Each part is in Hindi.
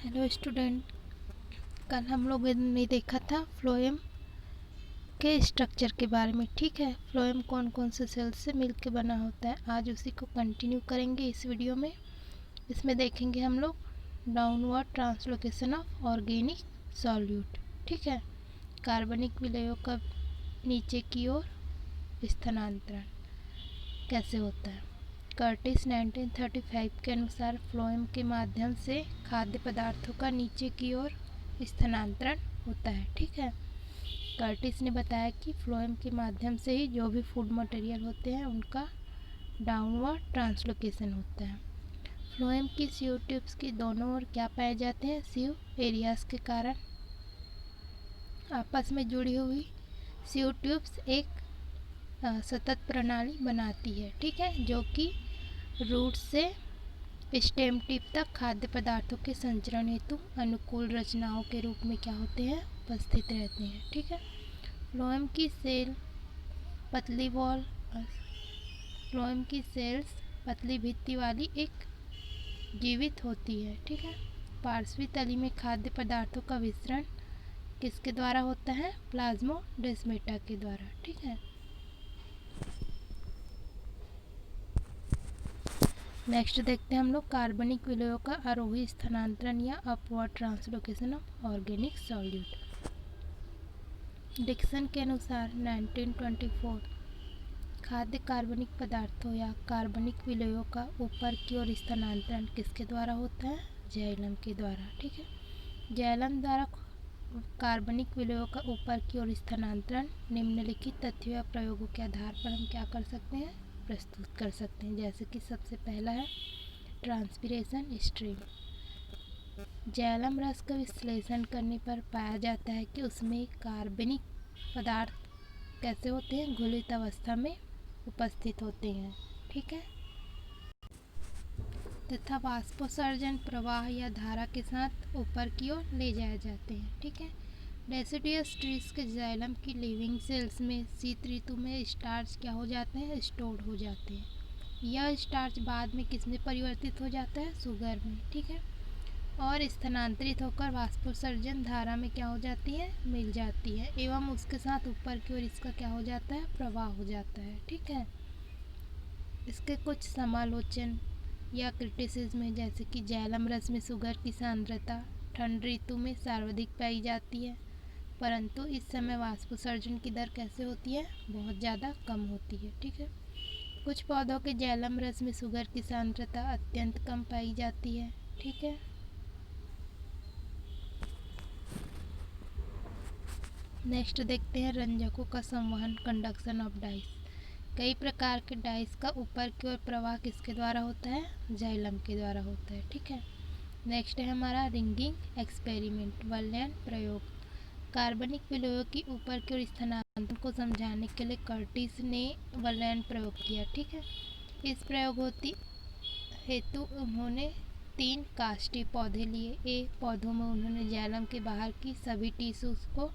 हेलो स्टूडेंट, कल हम लोगों ने देखा था फ्लोएम के स्ट्रक्चर के बारे में। ठीक है, फ्लोएम कौन कौन से सेल से मिलकर बना होता है, आज उसी को कंटिन्यू करेंगे इस वीडियो में। इसमें देखेंगे हम लोग downward translocation of organic solute. ठीक है, कार्बनिक विलयों का नीचे की ओर स्थानांतरण कैसे होता है। कर्टिस 1935 के अनुसार फ्लोएम के माध्यम से खाद्य पदार्थों का नीचे की ओर स्थानांतरण होता है। ठीक है, कर्टिस ने बताया कि फ्लोएम के माध्यम से ही जो भी फूड मटेरियल होते हैं उनका डाउनवर्ड ट्रांसलोकेशन होता है। फ्लोएम की सीव ट्यूब्स की दोनों ओर क्या पाए जाते हैं, सीव एरियाज के कारण आपस में जुड़ी हुई सीव ट्यूब्स एक सतत प्रणाली बनाती है। ठीक है, जो कि रूट से स्टेम टिप तक खाद्य पदार्थों के संचरण हेतु अनुकूल रचनाओं के रूप में क्या होते हैं, उपस्थित रहते हैं। ठीक है, फ्लोएम की सेल पतली वॉल फ्लोएम की सेल्स पतली भित्ति वाली एक जीवित होती है। ठीक है, पार्श्वी तली में खाद्य पदार्थों का विसरण किसके द्वारा होता है, प्लाज्मोडेस्माटा के द्वारा। ठीक है, नेक्स्ट देखते हैं हम लोग कार्बनिक विलयों का आरोही स्थानांतरण या upward translocation of organic solute. Dixon के अनुसार 1924 खाद्य कार्बनिक पदार्थों या कार्बनिक विलयों का ऊपर की ओर स्थानांतरण किसके द्वारा होता है, जैलम के द्वारा। ठीक है, जैलम द्वारा कार्बनिक विलयों का ऊपर की ओर स्थानांतरण निम्नलिखित तथ्यों या प्रयोगों के आधार पर हम क्या कर सकते हैं, प्रस्तुत कर सकते हैं। जैसे कि सबसे पहला है ट्रांसपिरेशन स्ट्रीम। जैलम रस का विश्लेषण करने पर पाया जाता है कि उसमें कार्बनिक पदार्थ कैसे होते हैं, घुलित अवस्था में उपस्थित होते हैं। ठीक है, तथा वाष्पोत्सर्जन प्रवाह या धारा के साथ ऊपर की ओर ले जाए जाते हैं। ठीक है, डेसिडियस ट्रीज के जाइलम की लिविंग सेल्स में शीत ऋतु में स्टार्च क्या हो जाते हैं, स्टोर्ड हो जाते हैं। यह स्टार्च बाद में किस में परिवर्तित हो जाता है, शुगर में। ठीक है, और स्थानांतरित होकर वाष्पोत्सर्जन धारा में क्या हो जाती है, मिल जाती है, एवं उसके साथ ऊपर की ओर इसका क्या हो जाता है, प्रवाह हो जाता है। ठीक है, इसके कुछ समालोचन या क्रिटिसिज्म है, जैसे कि जैलम रस में शुगर की सांद्रता ठंड ऋतु में सर्वाधिक पाई जाती है, परंतु इस समय वाष्पोत्सर्जन की दर कैसे होती है, बहुत ज़्यादा कम होती है। ठीक है, कुछ पौधों के जैलम रस में शुगर की सांद्रता अत्यंत कम पाई जाती है। ठीक है, नेक्स्ट देखते हैं रंजकों का संवहन, कंडक्शन ऑफ डाइस। कई प्रकार के डाइस का ऊपर की ओर प्रवाह किसके द्वारा होता है, जाइलम के द्वारा होता है। ठीक है, नेक्स्ट है हमारा रिंगिंग एक्सपेरिमेंट, वलयन प्रयोग। कार्बनिक विलयों की ऊपर की ओर स्थानांतरण को समझाने के लिए कर्टिस ने वलयन प्रयोग किया। ठीक है, इस प्रयोग हेतु उन्होंने 3 काष्ठी पौधे लिए। ए पौधों में उन्होंने जाइलम के बाहर की सभी टिश्यूज को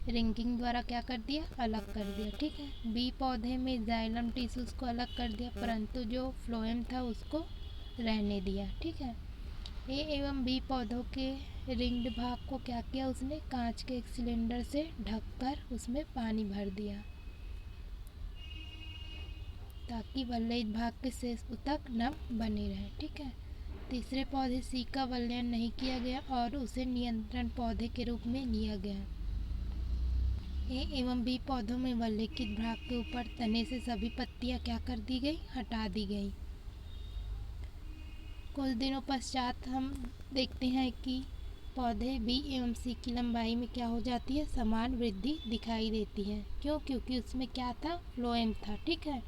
रिंगिंग द्वारा क्या कर दिया, अलग कर दिया। ठीक है, बी पौधे में जाइलम टिश्यूज को अलग कर दिया, परंतु जो फ्लोएम था उसको रहने दिया। ठीक है, ए एवं बी पौधों के रिंग्ड भाग को क्या किया, उसने कांच के एक सिलेंडर से ढककर उसमें पानी भर दिया ताकि वलयित भाग के शेष ऊतक नम बने रहे। ठीक है, तीसरे पौधे सी का वलयन नहीं किया गया और उसे नियंत्रण पौधे के रूप में लिया गया। ए एवं बी पौधों में वलयित भाग के ऊपर तने से सभी पत्तियां क्या कर दी गई, हटा दी गई। कुछ दिनों पश्चात हम देखते हैं कि पौधे बी एवं सी की लंबाई में क्या हो जाती है, समान वृद्धि दिखाई देती है। क्यों, क्योंकि उसमें क्या था, फ्लोएम था। ठीक है,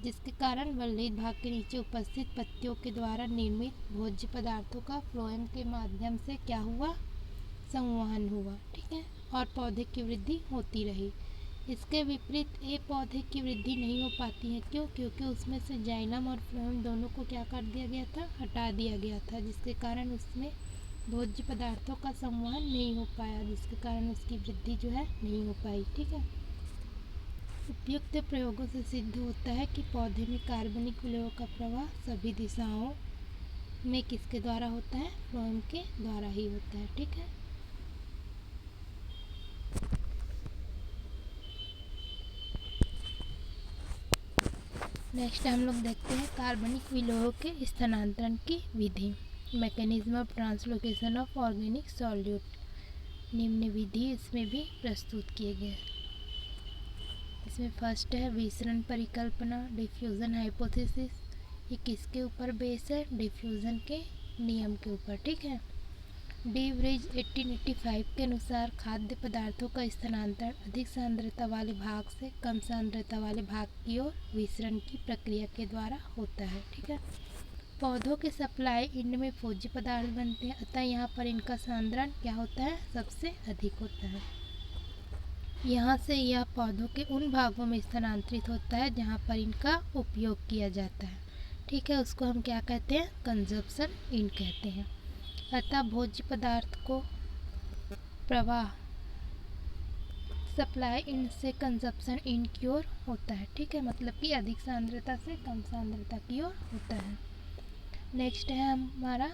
जिसके कारण वलयित भाग के नीचे उपस्थित पत्तियों के द्वारा निर्मित भोज्य पदार्थों का फ्लोएम के माध्यम से क्या हुआ, संवहन हुआ। ठीक है, और पौधे की वृद्धि होती रही। इसके विपरीत ए पौधे की वृद्धि नहीं हो पाती है। क्यों, क्योंकि उसमें से जाइलम और फ्लोएम दोनों को क्या कर दिया गया था, हटा दिया गया था, जिसके कारण उसमें भोज्य पदार्थों का संवहन नहीं हो पाया, जिसके कारण उसकी वृद्धि जो है नहीं हो पाई। ठीक है, उपयुक्त प्रयोगों से सिद्ध होता है कि पौधे में कार्बनिक विलयों का प्रवाह सभी दिशाओं में किसके द्वारा होता है? फ्लोएम के द्वारा ही होता है। ठीक है, नेक्स्ट हम लोग देखते हैं कार्बनिक विलयन के स्थानांतरण की विधि। Mechanism of translocation of organic solute. निम्न विधि इसमें भी प्रस्तुत किए गए। इसमें फर्स्ट है विसरण परिकल्पना, डिफ्यूज़न हाइपोथेसिस। ये किसके ऊपर बेस है? डिफ्यूज़न के नियम के ऊपर। ठीक है, डी व्रिज 1885 के अनुसार खाद्य पदार्थों का स्थानांतरण अधिक सांद्रता वाले भाग से कम सांद्रता वाले भाग की ओर विसरण की प्रक्रिया के द्वारा होता है। ठीक है, पौधों के सप्लाई इंड में भोज्य पदार्थ बनते हैं, अतः यहाँ पर इनका सांद्रण क्या होता है? सबसे अधिक होता है। यहाँ से यह पौधों के उन भागों में स्थानांतरित होता है जहाँ पर इनका उपयोग किया जाता है। ठीक है, उसको हम क्या कहते हैं? कंजप्शन इंड कहते हैं। अतः भोज्य पदार्थ को प्रवाह सप्लाई इंड से कंजप्शन इंड की ओर होता है। ठीक है, मतलब कि अधिक सांद्रता से कम सांद्रता की ओर होता है। नेक्स्ट है हमारा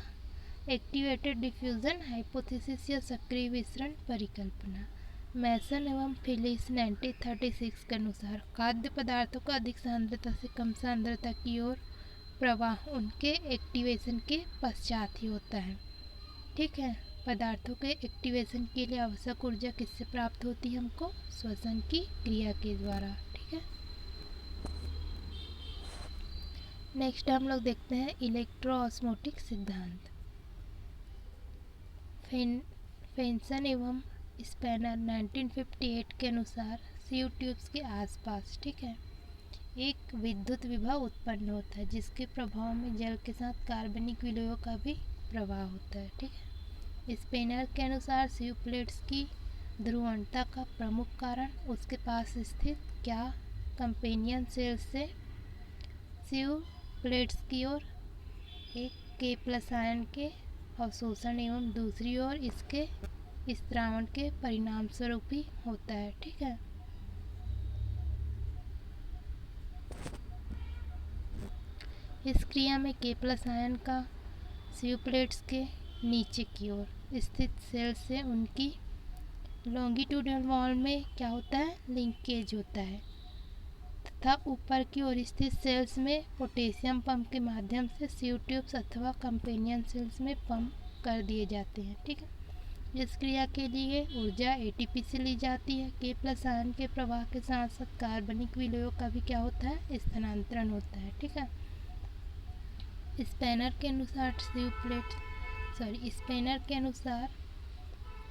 एक्टिवेटेड डिफ्यूज़न हाइपोथेसिस या सक्रिय विसरण परिकल्पना। मैसन एवं फिलिस 1936 के अनुसार खाद्य पदार्थों का अधिक सांद्रता से कम सांद्रता की ओर प्रवाह उनके एक्टिवेशन के पश्चात ही होता है। ठीक है, पदार्थों के एक्टिवेशन के लिए आवश्यक ऊर्जा किससे प्राप्त होती है? हमको श्वसन की क्रिया के द्वारा। ठीक है, नेक्स्ट हम लोग देखते हैं इलेक्ट्रोऑस्मोटिक सिद्धांत। फेंसन एवं स्पेनर 1958 के अनुसार सीयू ट्यूब्स के आसपास, ठीक है, एक विद्युत विभव उत्पन्न होता है जिसके प्रभाव में जल के साथ कार्बनिक विलयन का भी प्रवाह होता है। ठीक है, स्पेनर के अनुसार सीयू प्लेट्स की ध्रुवणता का प्रमुख कारण उसके पास स्थित क्या कंपेनियन सेल्स से सीयू प्लेट्स की ओर एक K+ आयन के अवशोषण एवं दूसरी ओर इसके स्त्रावण के परिणाम स्वरूप ही होता है। ठीक है, इस क्रिया में K+ आयन का सीयू प्लेट्स के नीचे की ओर स्थित सेल से उनकी लॉन्गिट्यूडनल वॉल में क्या होता है? लिंकेज होता है तथा ऊपर की ओर स्थित सेल्स में पोटेशियम पंप के माध्यम से सीयू ट्यूब्स अथवा कंपेनियन सेल्स में पंप कर दिए जाते हैं। ठीक है, इस क्रिया के लिए ऊर्जा ATP से ली जाती है। K+ आयन के प्रवाह के साथ साथ कार्बनिक विलयन का भी क्या होता है? स्थानांतरण होता है। ठीक है, स्पेनर के अनुसार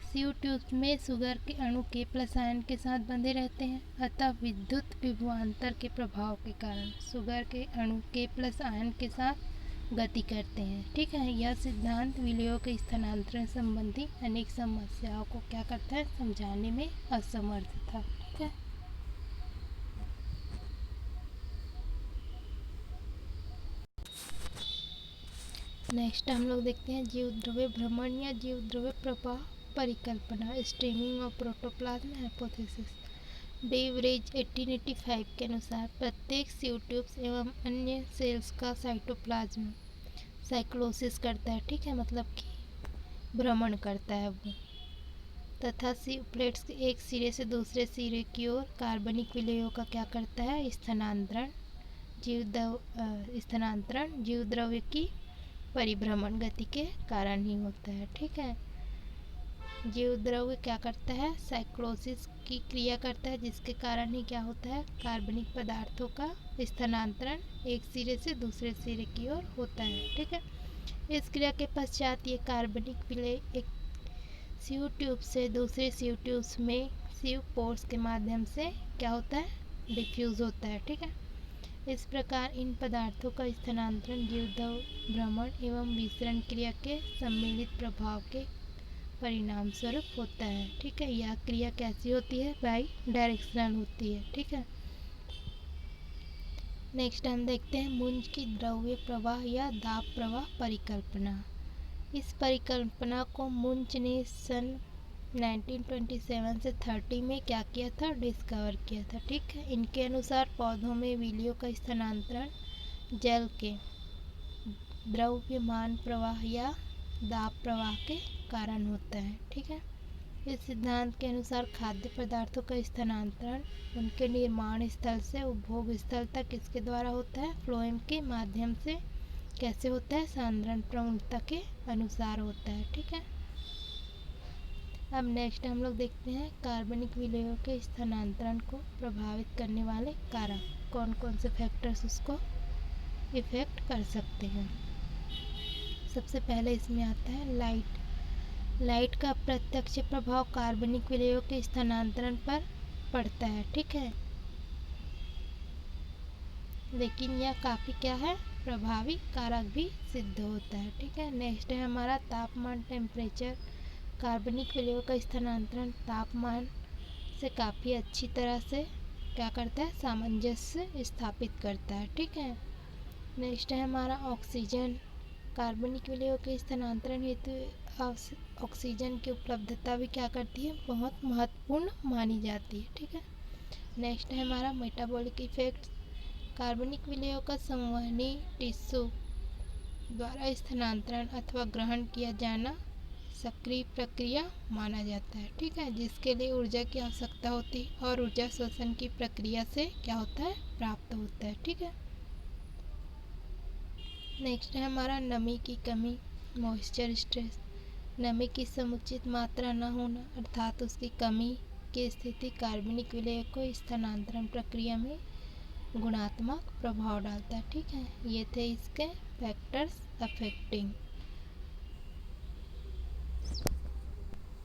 सीयू ट्यूब्स में शुगर के अणु K+ आयन के साथ बंधे रहते हैं, अतः विद्युत विभवांतर के प्रभाव के कारण शुगर के अणु K+ आयन के साथ गति करते हैं। ठीक है, यह सिद्धांत विलयन के स्थानांतरण संबंधी अनेक समस्याओं को क्या करता है? समझाने में असमर्थ था। ठीक है, नेक्स्ट हम लोग देखते हैं जीव द्रव्य भ्रमण या जीव द्रव्य प्रवाह परिकल्पना। Streaming of protoplasm hypothesis. De Vries 1885 के अनुसार प्रत्येक सीयू ट्यूब्स एवं अन्य सेल्स का साइटोप्लाज्म साइक्लोसिस करता है। ठीक है, मतलब कि भ्रमण करता है वो, तथा सीयू प्लेट्स के एक सिरे से दूसरे सिरे की ओर कार्बनिक विलयन का क्या करता है? स्थानांतरण जीव द्रव्य की परिभ्रमण गति के कारण ही होता है। ठीक है, जीव द्रव्य क्या करता है? साइक्लोसिस की क्रिया करता है जिसके कारण ही क्या होता है? कार्बनिक पदार्थों का स्थानांतरण एक सिरे से दूसरे सिरे की ओर होता है। ठीक है, इस क्रिया के पश्चात ये कार्बनिक विलयन एक सीयू ट्यूब से दूसरे सीयू ट्यूब्स में सीयू पोर्स के माध्यम से क्या होता है? डिफ्यूज़ होता है। ठीक है, इस प्रकार इन पदार्थों का स्थानांतरण जीवद्रव्य भ्रमण एवं विसरण क्रिया के सम्मिलित प्रभाव के परिणाम स्वरूप होता है। ठीक है, यह क्रिया कैसी होती है? बाई डायरेक्शनल होती है। ठीक है, नेक्स्ट हम देखते हैं मुंज की द्रव्य प्रवाह या दाब प्रवाह परिकल्पना। इस परिकल्पना को मुंज ने सन 1927 से 30 में क्या किया था? डिस्कवर किया था। ठीक है, इनके अनुसार पौधों में विलयन का स्थानांतरण जल के द्रव्यमान प्रवाह या दाब प्रवाह के कारण होता है। ठीक है, इस सिद्धांत के अनुसार खाद्य पदार्थों का स्थानांतरण उनके निर्माण स्थल से उपभोग स्थल तक किसके द्वारा होता है? फ्लोएम के माध्यम से। कैसे होता है? सांद्रण प्रवणता के अनुसार होता है। ठीक है, अब नेक्स्ट हम लोग देखते हैं कार्बनिक विलयन के स्थानांतरण को प्रभावित करने वाले कारक कौन कौन से फैक्टर्स उसको इफेक्ट कर सकते हैं। सबसे पहले इसमें आता है लाइट का प्रत्यक्ष प्रभाव कार्बनिक विलयन के स्थानांतरण पर पड़ता है। ठीक है, लेकिन यह काफ़ी क्या है? प्रभावी कारक भी सिद्ध होता है। ठीक है, नेक्स्ट है हमारा तापमान, टेम्परेचर। कार्बनिक विलयन का स्थानांतरण तापमान से काफ़ी अच्छी तरह से क्या करता है? सामंजस्य स्थापित करता है। ठीक है, नेक्स्ट है हमारा ऑक्सीजन। कार्बनिक विलयन के स्थानांतरण हेतु ऑक्सीजन की उपलब्धता भी क्या करती है? बहुत महत्वपूर्ण मानी जाती है। ठीक है, नेक्स्ट है हमारा मेटाबॉलिक इफेक्ट। कार्बनिक विलयन का संवहनी टिश्यू द्वारा स्थानांतरण अथवा ग्रहण किया जाना सक्रिय प्रक्रिया माना जाता है। ठीक है, जिसके लिए ऊर्जा की आवश्यकता होती है और ऊर्जा शोषण की प्रक्रिया से क्या होता है? प्राप्त होता है। ठीक है, नेक्स्ट है हमारा नमी की कमी, मॉइस्चर स्ट्रेस। नमी की समुचित मात्रा न होना अर्थात उसकी कमी की स्थिति कार्बनिक विलयन को स्थानांतरण प्रक्रिया में गुणात्मक प्रभाव डालता है। ठीक है, ये थे इसके फैक्टर्स अफेक्टिंग